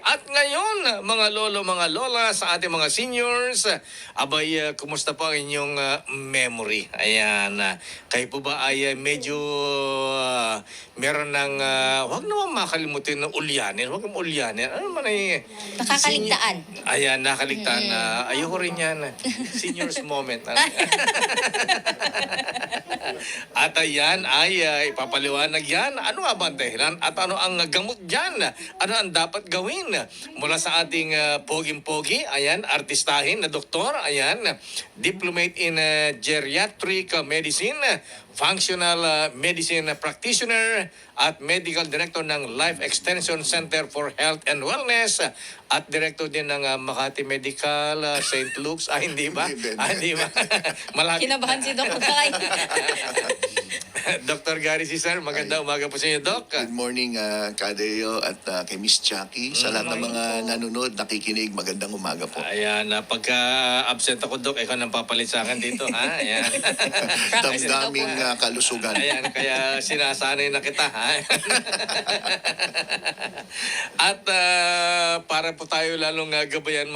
At ngayon, mga lolo, mga lola, sa ating mga seniors, kumusta po ang inyong memory? Ayan, kayo po ba ay medyo meron ng, huwag naman makalimutin ng ulyanin, huwag mong ulyanin. Ano man ay... Nakakaligtaan. Ayan, nakaligtaan na. Ayoko rin yan. Seniors moment. At ayan ay ipapaliwanag yan. Ano nga ba ang dahilan? At ano ang gamot dyan? Ano ang dapat gawin? Mula sa ating poging-pogi, ayan, artistahin na doktor, ayan, diplomate in geriatric medicine, functional medicine practitioner, at medical director ng Life Extension Center for Health and Wellness, at director din ng Makati Medical St. Luke's. Hindi ba? Hindi ba? Malapit. Kinabahan si Doc Kay. Dr. Gary C. Sir, maganda umaga po sa inyo, Doc. Good morning, Kadeo at kay Miss Jackie. Sa lahat ng mga nanonood, nakikinig, magandang umaga po. Ayan, pagka-absent ako, Doc, ikaw nang papalit sa akin dito, ha? Ayan. Damdaming kalusugan. Ayan, kaya sinasanay na kita, ha? At para po tayo lalong gabayan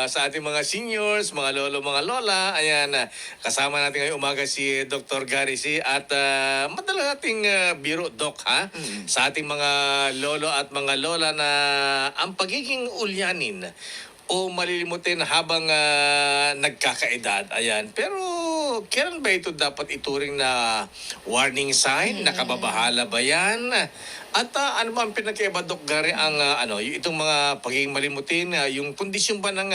sa ating mga seniors, mga lolo, mga lola, ayan, kasama natin ngayong umaga si Dr. Gary C. At madala nating biro, Doc, ha? Sa ating mga lolo at mga lola na ang pagiging ulyanin o malilimutin habang nagkakaedad. Ayan. Pero kailan ba ito dapat ituring na warning sign? Nakababahala ba yan? At ano ba ang pinagkaiba, Doc Gary, ang itong mga pagiging malimutin, yung kondisyon ba ng,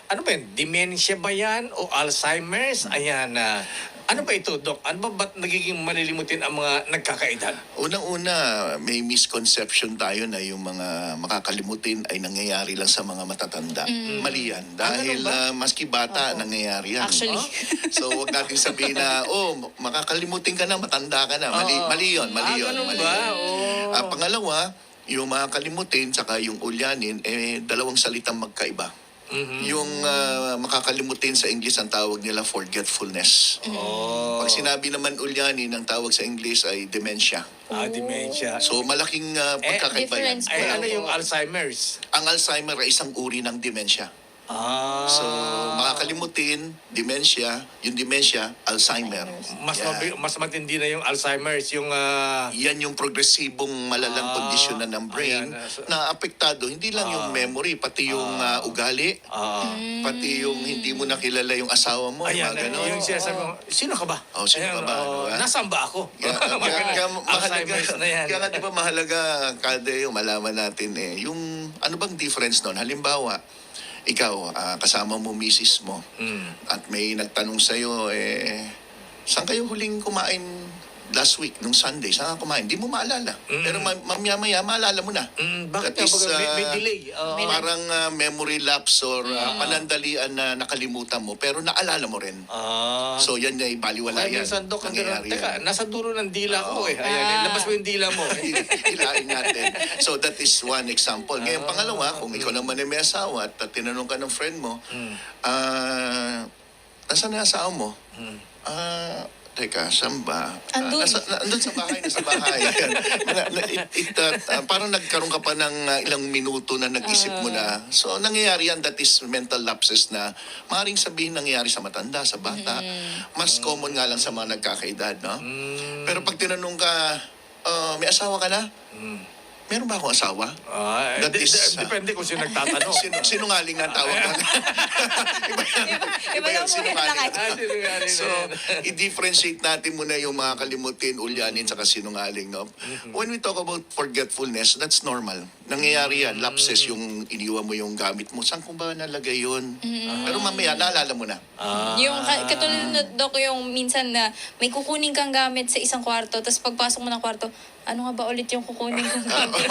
ano ba yan, dementia ba yan o Alzheimer's? Ayan, ano ba ito, Doc? Ano ba ba't nagiging malilimutin ang mga nagkakaedad? Unang-una, may misconception tayo na yung mga makakalimutin ay nangyayari lang sa mga matatanda. Mali yan. Dahil ganun ba? maski bata, nangyayari yan. Actually. So, huwag natin sabihin na, makakalimutin ka na, matanda ka na. Mali yun, mali yun. Ganun Mali ba? yun. Pangalawa, yung makakalimutin tsaka yung ulyanin, dalawang salitang magkaiba. Yung makakalimutin sa English, ang tawag nila forgetfulness. Oh. Pag sinabi naman ulyanin, ang tawag sa English ay dementia. Dementia. So malaking pagkakaiba yan. difference Ay, po. ano yung Alzheimer's? Ang Alzheimer ay isang uri ng dementia. So makakalimutin, dementia, yung dementia, Alzheimer. Mas matindi na yung Alzheimer's, yung Yan yung progresibong malalang kondisyon na ng brain Ayan. na apektado, hindi lang yung memory, pati yung ugali, pati yung hindi mo nakilala yung asawa mo. ayan, mga ganon. yung sinasabi mo, sino ka ba? Sino ka ba? Diba? Nasaan ba ako? Kaya Alzheimer's na yan. Kaya nga di ba mahalaga, Kadeo, malaman natin yung ano bang difference nun? Halimbawa, ikaw, kasama mo misis mo, at may nagtanong sa'yo, saan kayo huling kumain last week, nung Sunday? Saan ka kumain? Di mo maalala. Pero mamaya-maya, maalala mo na. Bakit That nga is, may delay? Parang memory lapse or panandalian na nakalimutan mo, pero naalala mo rin. So yan ay baliwala Kaya yan. minsan, Dok, Nangyayari teka, yan. nasa dulo ng dila ko eh. Ayan, labas mo yung dila mo. Hilain natin. So that is one example. Ngayon, pangalawa, kung ikaw naman ay may asawa at tinanong ka ng friend mo, nasaan na asawa mo? Teka, saan ba? Andun. Andun sa bahay, nasa bahay. Parang nagkaroon ka pa ng ilang minuto na nag-isip mo na. So, nangyayari yan, that is mental lapses na maaaring sabihin nangyayari sa matanda, sa bata. Mas common nga lang sa mga nagkakaedad, no? Pero pag tinanong ka, may asawa ka na? Meron ba akong asawa? That is, Depende kung sino nagtatanong. Sinungaling na ang tawag na. Iba yung sinungaling. Sinungaling So, na yan. i-differentiate natin muna yung mga kalimutin, ulyanin, saka sinungaling, no? When we talk about forgetfulness, that's normal. Nangyayari yan, lapses, yung iniwan mo yung gamit mo. Saan ko ba nalagay yun? Pero mamaya, naalala mo na. Yung katulad na, Doc, yung minsan na may kukunin kang gamit sa isang kwarto, tapos pagpasok mo ng kwarto, ano nga ba ulit yung kukunin kong gamit?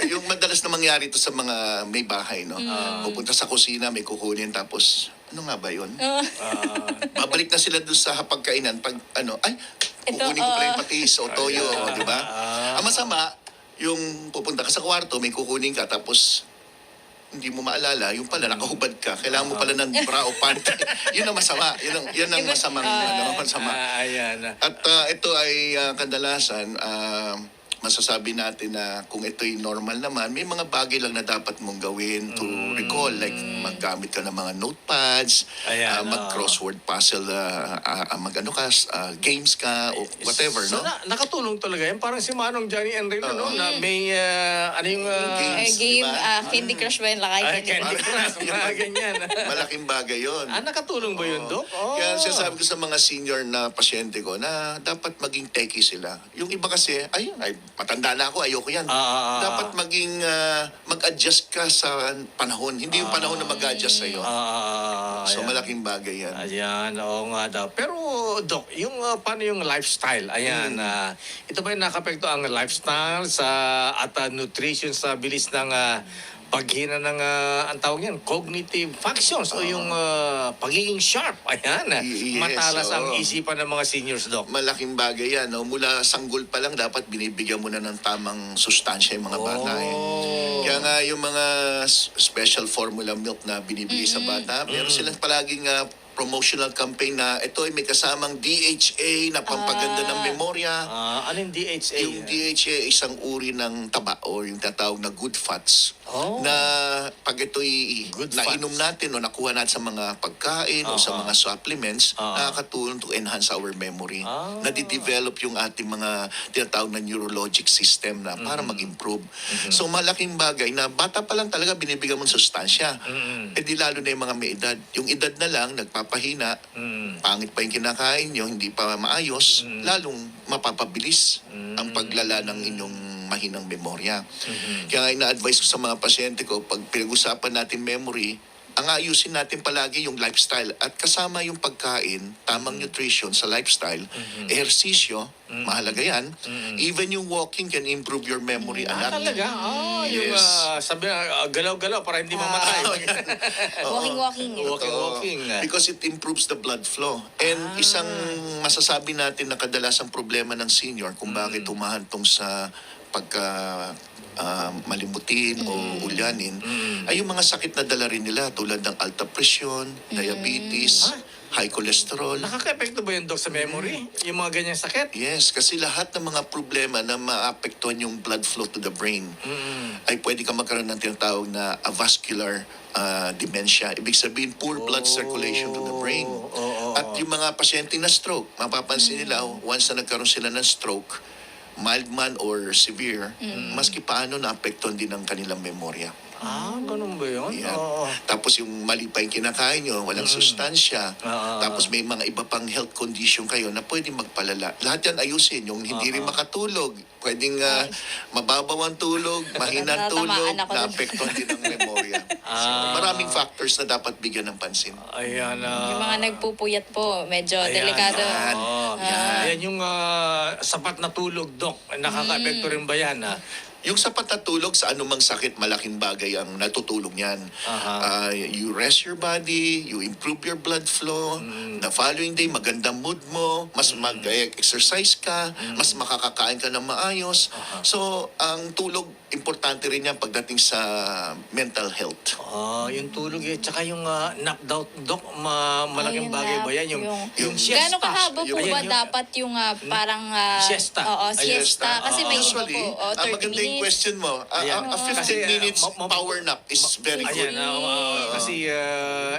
Yung madalas na mangyari ito sa mga may bahay, no? Pupunta sa kusina, may kukunin, tapos, ano nga ba yun? Babalik na sila doon sa hapagkainan pag kukunin ko pala yung patis o toyo, di ba? Ang masama, yung pupunta ka sa kwarto, may kukunin ka, tapos hindi mo maalala, yung pala nakahubad ka, kailangan mo pala ng bra o panty. Yun ang masama. Yun ang masamang masama. Ayan. At ito ay kadalasan, masasabi natin na kung ito'y normal naman, may mga bagay lang na dapat mong gawin to recall. Like, maggamit ka ng mga notepads, Ayan, mag-crossword puzzle, games ka, o whatever, So, no? nakatulong talaga yan. Parang si Manong Johnny Enrile, no? Na may, ano yung... Games. Game, diba? Candy Crush ba yun? Lakay Candy Crush, mga ganyan. Malaking bagay yon. Nakatulong ba yun, Doc? Oh. Kaya sinasabi ko sa mga senior na pasyente ko na dapat maging techie sila. Yung iba kasi, ay matanda na ako, ayoko yan. Dapat maging, mag-adjust ka sa panahon. Hindi yung panahon na mag-adjust sa'yo. So, Ayan. malaking bagay yan. Ayan, oo nga daw. Pero, Doc, yung paano yung lifestyle? Ayan, ito ba yung nakapekto ang lifestyle at nutrition sa bilis ng paghina ng, ang tawag yan, cognitive functions o yung pagiging sharp. Ayan, Yes, matalas ang oo. isipan ng mga seniors, Doc. Malaking bagay yan. No? Mula sanggol pa lang, dapat binibigyan mo na ng tamang sustansya yung mga bata. Kaya nga yung mga special formula milk na binibigay sa bata, meron silang palaging promotional campaign na ito ay may kasamang DHA na pampaganda ng memorya. Ano yung DHA? Yung DHA ay isang uri ng taba o yung tatawag na good fats. Oh. Na pag ito'y Good nainom fats. natin o nakuha natin sa mga pagkain o sa mga supplements, nakakatulong to enhance our memory. Nadidevelop yung ating mga tinatawag na neurologic system na para mag-improve. So malaking bagay na bata pa lang talaga binibigyan mo ng sustansya. Eh di lalo na yung mga may edad. Yung edad na lang, nagpapahina, pangit pa yung kinakain nyo, hindi pa maayos, lalong mapapabilis ang paglala ng inyong mahinang memorya. Kaya nga ina-advise ko sa mga pasyente ko, pag pinag-usapan natin memory, ang ayusin natin palagi yung lifestyle at kasama yung pagkain, tamang nutrition sa lifestyle, ehersisyo, mahalaga yan. Even yung walking can improve your memory. Anak. Talaga? Yung sabi galaw-galaw para hindi mamatay. Walking. Walking. Because it improves the blood flow. And isang masasabi natin na kadalasang problema ng senior kung bakit humahantong sa malimutin o ulyanin ay yung mga sakit na dala rin nila tulad ng alta presyon, diabetes, high cholesterol. Nakaka-epekto ba yun, Doc, sa memory? Yung mga ganyang sakit? Yes, kasi lahat ng mga problema na maapektuhan yung blood flow to the brain ay pwede ka magkaroon ng tinatawag na avascular dementia. Ibig sabihin, poor blood circulation to the brain. At yung mga pasyente na stroke, mapapansin nila, once na nagkaroon sila ng stroke, mild man or severe, maski paano naapektuhan din ang kanilang memorya. Ganun ba yun? Yan. Oo. Tapos yung mali pa yung kinakain nyo, walang sustansya. Tapos may mga iba pang health condition kayo na pwedeng magpalala. Lahat yan ayusin. Yung hindi rin makatulog, pwedeng mababaw ang tulog, mahina ang tulog, Natatamaan ako dun. naapektuhan din ang memorya. So, maraming factors na dapat bigyan ng pansin. Ayan. Yung mga nagpupuyat po, medyo Ayan, delikado. yan. Ayan yung sapat na tulog, Doc. Nakaka-epekto rin ba yan? Yung sapat na tulog sa anumang sakit, malaking bagay ang natutulong yan. You rest your body, you improve your blood flow, the following day, magandang mood mo, mas mag-exercise ka, mas makakakain ka ng maayos. So, ang tulog, importante rin yan pagdating sa mental health. Yung tulog tsaka yung nap daw, Doc, malaking Ayun bagay na, ba yan? Yung siesta. Gano'ng kahaba po Ayan, ba yung- dapat yung parang... Siesta. Oo, Ayun. siesta. Kasi may iba Usually, po, 30 maganda yung minutes. question mo. Ayan. A 15 Kasi, minutes ma- power nap is very good. Ayan, kasi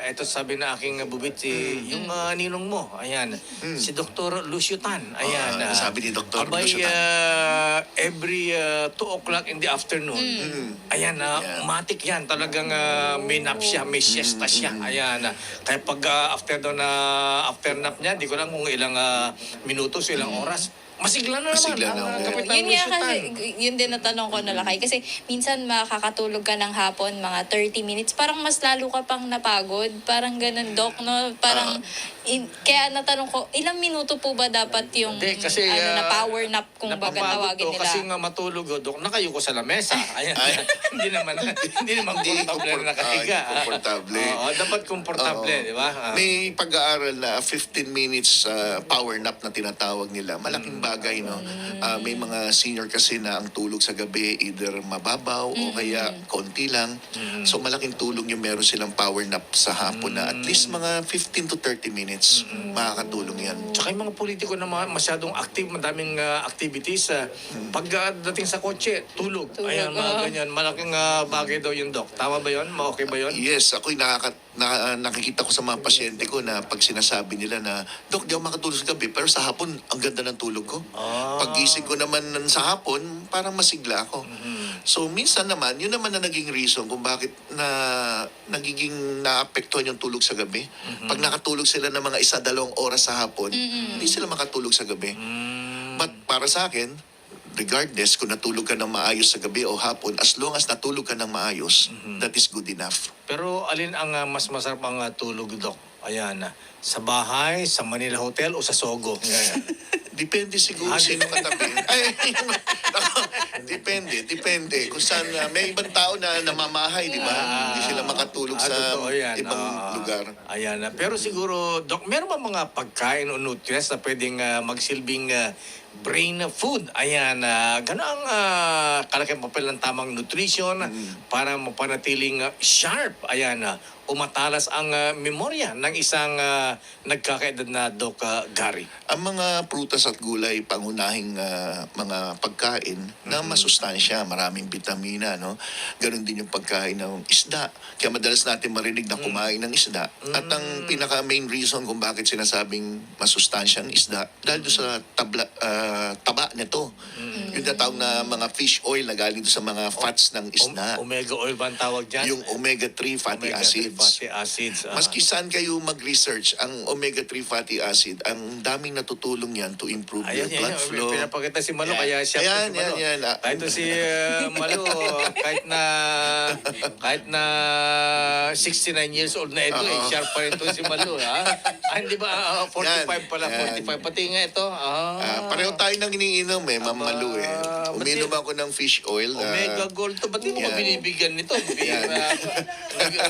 eto sabi na aking bubit, yung ninong mo, ayan, si Dr. Lucio Tan, ayan. sabi ni Dr. Abay, Lucio Tan. every 2 o'clock in the afternoon, ayan, matik yan, talagang may nap siya, may siesta siya, ayan. Kaya pag after nap niya, di ko lang kung ilang minutos, ilang oras, masigla na naman. Masigla na, oo. Kapitan Yun nga Lucio kasi, Tan. yun din natanong ko na lakay. Kasi minsan makakatulog ka ng hapon, mga 30 minutes. Parang mas lalo ka pang napagod. Parang ganun, Doc, no? Parang, kaya natanong ko, ilang minuto po ba dapat yung Hindi, kasi, na power nap kung baga napapagod tawagin to nila? Kasi nga matulog, Dok, nakayuko sa lamesa. Ayan. hindi naman komportable na nakahiga. komportable. Oo, dapat komportable, Oo. di ba? May pag-aaral na 15 minutes power nap na tinatawag nila. Malaking bagay, no? May mga senior kasi na ang tulog sa gabi either mababaw o kaya konti lang. So malaking tulong yung meron silang power nap sa hapon na at least mga 15 to 30 minutes makakatulong yan. Tsaka yung mga politiko na masyadong active, madaming activities. Pagdating sa kotse, tulog. Tulog, Ayan, mga oo. ganyan. Malaking bagay daw yung Doc. Tama ba yun? Okay ba yun? Yes, ako'y nakikita ko sa mga pasyente ko na pag sinasabi nila na, Dok, di ako makatulog sa gabi, pero sa hapon, ang ganda ng tulog ko. Pag-gising ko naman sa hapon, parang masigla ako. So, minsan naman, yun naman na naging reason kung bakit nagiging naapektuhan yung tulog sa gabi. Pag nakatulog sila ng mga 1-2 oras sa hapon, hindi sila makatulog sa gabi. But para sa akin, regardless kung natulog ka ng maayos sa gabi o hapon, as long as natulog ka ng maayos, that is good enough. Pero alin ang mas masarap ang tulog, Doc? Ayan, sa bahay, sa Manila Hotel o sa Sogo? Ayan. Depende siguro sino katabi. Ay, depende. Kung saan, may ibang tao na namamahay, di ba? Hindi sila makatulog sa totoo yan. ibang lugar. Ayan. Pero siguro, Doc, meron ba mga pagkain o nutrients na pwedeng magsilbing brain food? Ayan. Gano'n ang kalaking papel ng tamang nutrition para mapanatiling sharp. Ayan. Umatalas ang memorya ng isang nagkakaedad na Doc Gary. Ang mga prutas at gulay, pangunahing mga pagkain na masustansya, maraming vitamina, no? Ganon din yung pagkain ng isda. Kaya madalas natin marinig na kumain ng isda. At ang pinaka-main reason kung bakit sinasabing masustansya ang isda, dahil doon sa taba nito. Yung natawag na mga fish oil na galing doon sa mga fats ng isda. Omega oil ba ang tawag dyan? Yung omega-3 fatty Omega-3 acids. fatty acids. Maski saan kayo mag-research, ang omega-3 fatty acid, ang daming natutulong yan to improve your blood flow. Pinapakita si Malo, Yan. kaya siya Ayan, si Malo. yan. Kahit to si Malo, kahit na 69 years old na ito, Oo. sharp pa rin to si Malo, ha? Hindi ba, 45 pala, Yan. 45. Pati nga ito, Pareho tayo nang iniinom Mamalu Uminom Mati- ako ng fish oil. Omega Gold to. Ba't di mo Yan. ba binibigyan nito?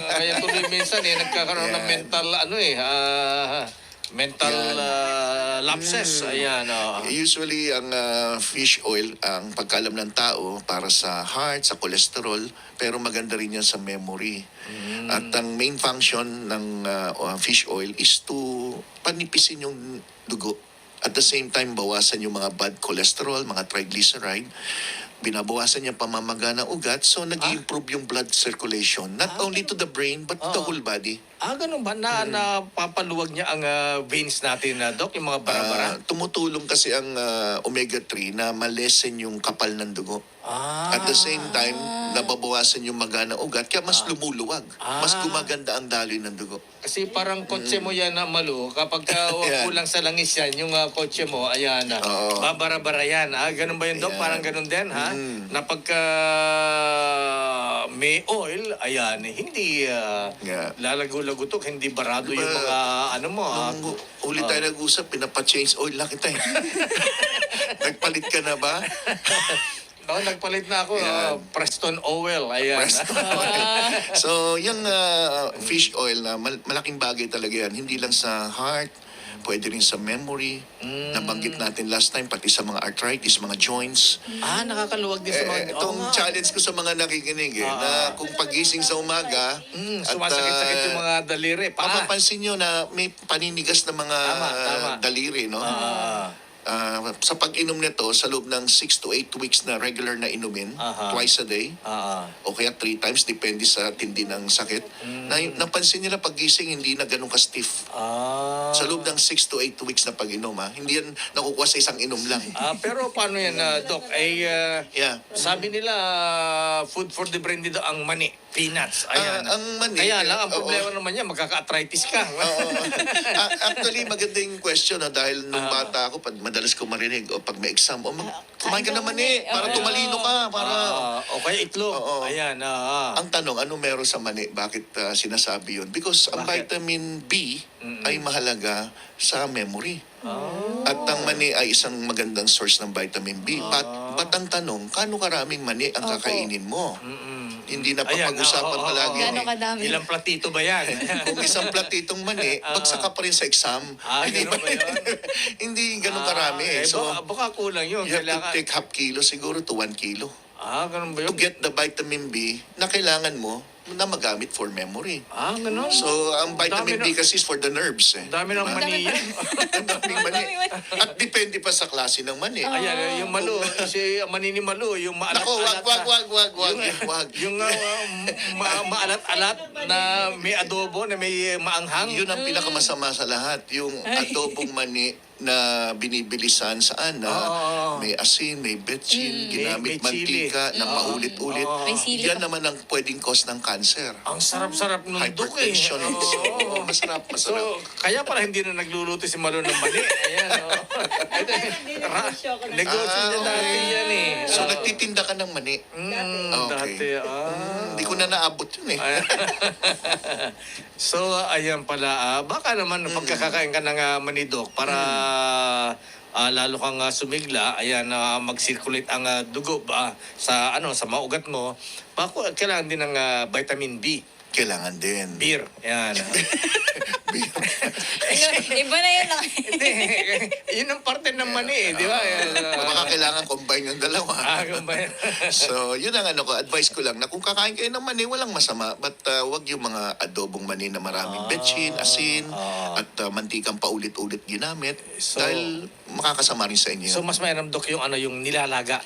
Kaya tuloy minsan nagkakaroon ng Yan. mental, mental lapses. Ayan. Usually, ang fish oil, ang pagkalam ng tao para sa heart, sa cholesterol, pero maganda rin yan sa memory. At ang main function ng fish oil is to panipisin yung dugo. At the same time, bawasan yung mga bad cholesterol, mga triglyceride. Binabawasan niya pamamaga ng ugat, so nag-improve yung blood circulation. Not only to the brain, but to the whole body. Ganun ba? Napapaluwag niya ang veins natin, Doc? Yung mga bara-bara? Tumutulong kasi ang omega-3 na malesen yung kapal ng dugo. At the same time, nababawasan yung maga ng ugat, kaya mas lumuluwag. Mas gumaganda ang daloy ng dugo. Kasi parang kotse mo yan na Malo, kapag Yan. kulang sa langis yan, yung kotse mo, ayan, Oo. babara-bara yan. Ganun ba yun, Doc? Ayan. Parang ganun din, ha? Na pagka may oil, ayan, hindi Yeah. lalago-lagutok, hindi barado Diba, yung mga ano mo. Nung uli tayo nag-usap, pinapa-change oil lang kita Nagpalit ka na ba? Nagpalit na ako, Yan. Preston Oil, ayan. So, yung fish oil na malaking bagay talaga yan. Hindi lang sa heart, pwede rin sa memory. Nabanggit natin last time, pati sa mga arthritis, mga joints. Nakakaluwag din sa mga... Itong challenge ko sa mga nakikinig na kung pagising sa umaga Sumasakit-sakit yung mga daliri. mapapansin nyo na may paninigas na mga Tama. daliri, no? Sa pag-inom nito, sa loob ng 6 to 8 weeks na regular na inumin, twice a day, o kaya 3 times, depende sa tindi ng sakit, napansin nila pag-gising, hindi na ganun ka-stiff. Sa loob ng 6 to 8 weeks na pag-inom, hindi yan nakukuha sa isang inom lang. Pero paano yan, Doc? Yeah. Sabi nila, food for the brain dito ang mani, peanuts. Ayan. Ang mani, Kaya lang, ang oo. problema naman yan, magkaka-arthritis ka. Oo. Actually, magandang question dahil nung bata ako, madalas ko marinig, o pag may exam, kumain ka naman para tumalino ka, para... O kaya itlog. Oo. Ayan. Ang tanong, ano meron sa mani? Bakit sinasabi yun? Because ang Bakit? vitamin B ay mahalaga sa memory. At ang mani ay isang magandang source ng vitamin B. But ang tanong, kano karaming mani ang kakainin mo? Hindi na Ayan, papag-usapan oo, oo, palagi. oo. Gano'ng kadami? Ilang platito ba yan? Kung isang platitong mani, bagsak ka pa rin sa exam. Hindi ganun ba yun? hindi ganun karami. So, baka kulang yun. you have to Kailangan, take half kilo siguro to 1 kilo. ganun ba yun? To get the vitamin B na kailangan mo na magamit for memory. Ganun. So, ang vitamin Dami B kasi is for the nerves. Eh. Dami ng Diba? mani yan. Ang daming mani. Ang daming mani. At depende pa sa klase ng mani. Ayan, yung malo, si manini malo, yung maalat-alat Nako, wag. Yung maalat-alat na may adobo, na may maanghang. Yun ang pinakamasama sa lahat. Yung adobong mani na binibilisan saan na may asin, may betchin, ginamit may chili. mantika na paulit-ulit. May sili Yan pa. naman ang pwedeng cause ng cancer. Ang sarap-sarap nung duk eh. Hypertension. Oo. So, masarap. So, kaya pala hindi na nagluluto si Malo ng mani. Ayan, negosyo niya dati yan eh. So, nagtitinda ka ng mani. Dati, Hindi ko na naabot yun eh. So, ayan pala. Baka naman pagkakakain ka ng manidok para lalo kang sumigla, ayan, mag-circulate ang dugo ba sa sa mga ugat mo. Baka kailangan din ng vitamin B. Kailangan din. Beer. Ayan. Iba na yun lang. Hindi. Yun ang parte ng mani eh, di ba? Ayan, Baka kailangan combine yung dalawa. kung ba yan? So, yun ang ko, advice ko lang na kung kakain kayo ng mani, walang masama. But wag yung mga adobong mani na maraming betchin, asin, at mantikang paulit-ulit ginamit. So- dahil makakasama rin sa inyo. So, mas mayroon, Dok, yung yung nilalaga.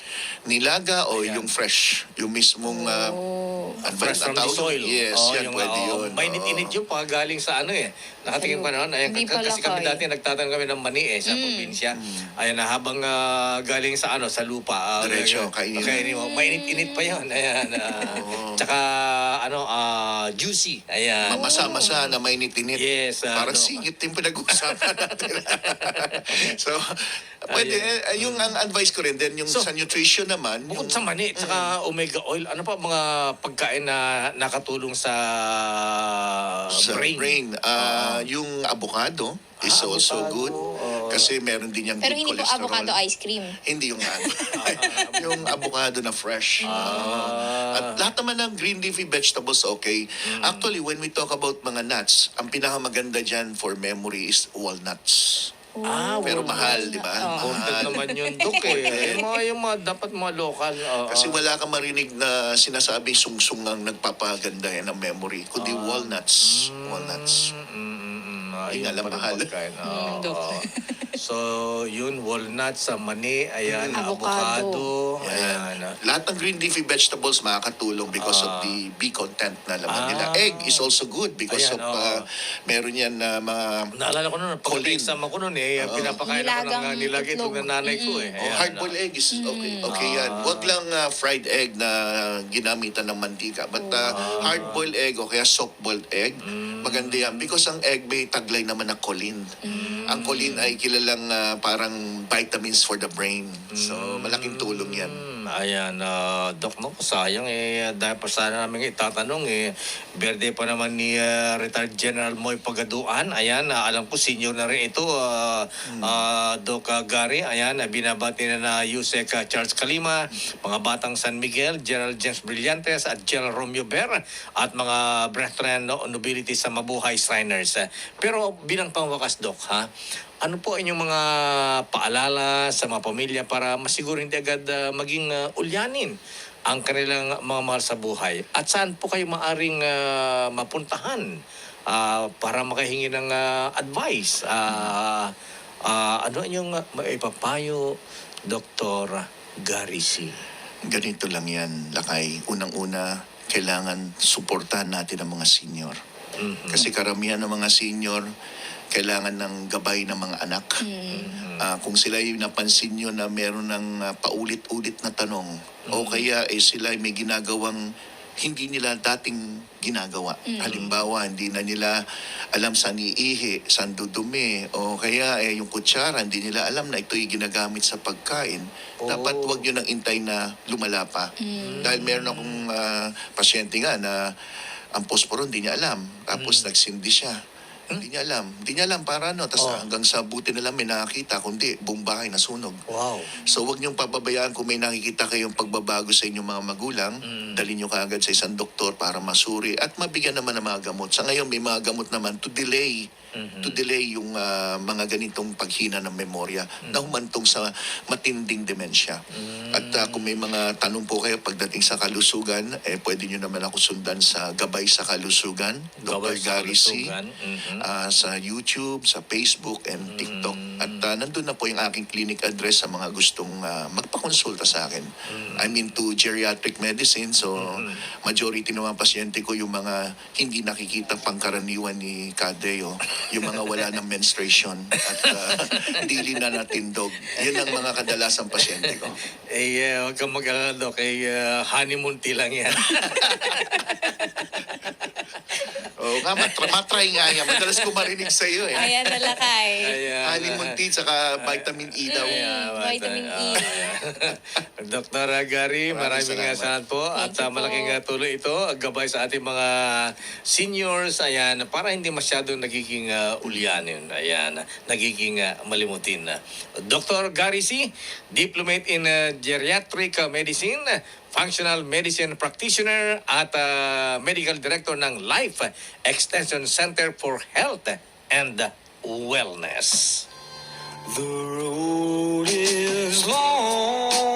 Nilaga o yung fresh, yung mismong Fresh from the soil. Yes, yan pwede yun. Mainit-init yung paggaling sa nakatingin pa noon. Ayan, Hindi pala kasi kami kaya. dati nagtatanong kami ng mani sa probinsya. Ayan na habang galing sa sa lupa. Diretso, kainin. mo. Mainit-init pa yun. Ayan. Tsaka juicy. Ayan. Mamasa-masa na mainit-init. Yes, Parang singit yung pinag-uusapan natin. So, pwede, yung ang advice ko rin, then yung So, sa nutrition naman, Bukod yung sa mani, tsaka omega oil, ano pa mga pagkain na nakatulong sa brain? Yung avocado is also avocado, good. Kasi meron din yung Pero good hindi po cholesterol. avocado ice cream. Hindi yung yung avocado na fresh. At lahat naman ng green leafy vegetables okay. Actually, when we talk about mga nuts, ang pinakamaganda dyan for memory is walnuts. Pero mahal, di ba? Content naman yun, Dok eh. Yung mga dapat mga local. Kasi wala kang marinig na sinasabing sungsung ang nagpapaganda yan ng memory, kundi walnuts. Walnuts. Yun alam, pa rin mahal. pagkain. Dok. So, yun, walnuts, mani, ayan, Avocado. avocado, ayan. Lahat ng green leafy vegetables makakatulong because of the B content na laman nila. Egg is also good because Ayan, of meron yan na mga Naalala ko noon, Choline. pag-exam ako noon pinapakain ako ng Nilagang nilagay itlog. ng nanay ko eh. Ayan. hard-boiled egg is okay. Okay yan. Huwag lang fried egg na ginamitan ng mantika. But hard-boiled egg o kaya soft-boiled egg, maganda yan. Because ang egg may taglay naman na choline. Ang choline ay kilalang parang vitamins for the brain. So, malaking tulong yan. Ayan, Doc, no, sayang dahil pa sana namin itatanong birthday pa naman ni retired General Moy Pagaduan. Ayan, alam ko senior na rin ito, Doc Gary. Ayan, binabati na Yusek Charles Kalima, mga Batang San Miguel, General James Brillantes at General Romeo Ber at mga brethren nobility sa Mabuhay Shriners. Pero bilang pangwakas, Doc, ano po inyong mga paalala sa mga pamilya para masiguro hindi agad maging ulyanin ang kanilang mga mahal sa buhay? At saan po kayo maaring mapuntahan para makahingi ng advice? Ano inyong maipapayo, Dr. Gary C? Ganito lang yan, Lakay. Unang-una, kailangan suportahan natin ang mga senior. Kasi karamihan ng mga senior, kailangan ng gabay ng mga anak. Kung sila yung napansin nyo na meron ng paulit-ulit na tanong, o kaya sila may ginagawang hindi nila dating ginagawa. Halimbawa, hindi na nila alam saan iihi, saan dudumi, o kaya yung kutsara, hindi nila alam na ito'y ginagamit sa pagkain. Dapat wag nyo nang intay na lumala pa. Dahil meron akong pasyente nga na ang posporo hindi niya alam. Tapos nagsindi siya. Hindi niya alam. Hindi niya alam para ano. Tapos hanggang sa buti na lang may nakakita. Kundi, buong bahay nasunog. Wow. So huwag niyong pababayaan kung may nakikita kayong pagbabago sa inyong mga magulang, dali niyo kaagad sa isang doktor para masuri at mabigyan naman ng mga gamot. Sa ngayon may mga gamot naman to delay yung mga ganitong paghina ng memorya na humantong sa matinding demensya. At kung may mga tanong po kayo pagdating sa kalusugan, pwede niyo naman ako sundan sa Gabay sa Kalusugan, Dr. Gabay sa Gary C. Kalusugan. Sa YouTube, sa Facebook, and TikTok. At nandun na po yung aking clinic address sa mga gustong magpakonsulta sa akin. I'm into geriatric medicine, so majority ng mga pasyente ko yung mga hindi nakikita pangkaraniwan ni Kadeo, yung mga wala ng menstruation at dili na natindog. Yun ang mga kadalasang pasyente ko. Huwag kang mag-alala, Dok. Honeymoon tea lang yan. Oo nga, matry nga yan. Madalas ko marinig sa iyo eh. Ayan, nalakay. Ayan. Honeymoon tea tsaka vitamin E daw. Vitamin E. Dr. Gary, maraming salamat. salamat po. At Thank you po. malaking tulong ito, gabay sa ating mga seniors, ayan, para hindi masyadong nagiging ulyanin, ayan, nagiging malimutin. Dr. Gary C., Diplomate in Geriatric Medicine, Functional Medicine Practitioner at Medical Director ng Life Extension Center for Health and Wellness. The road is long.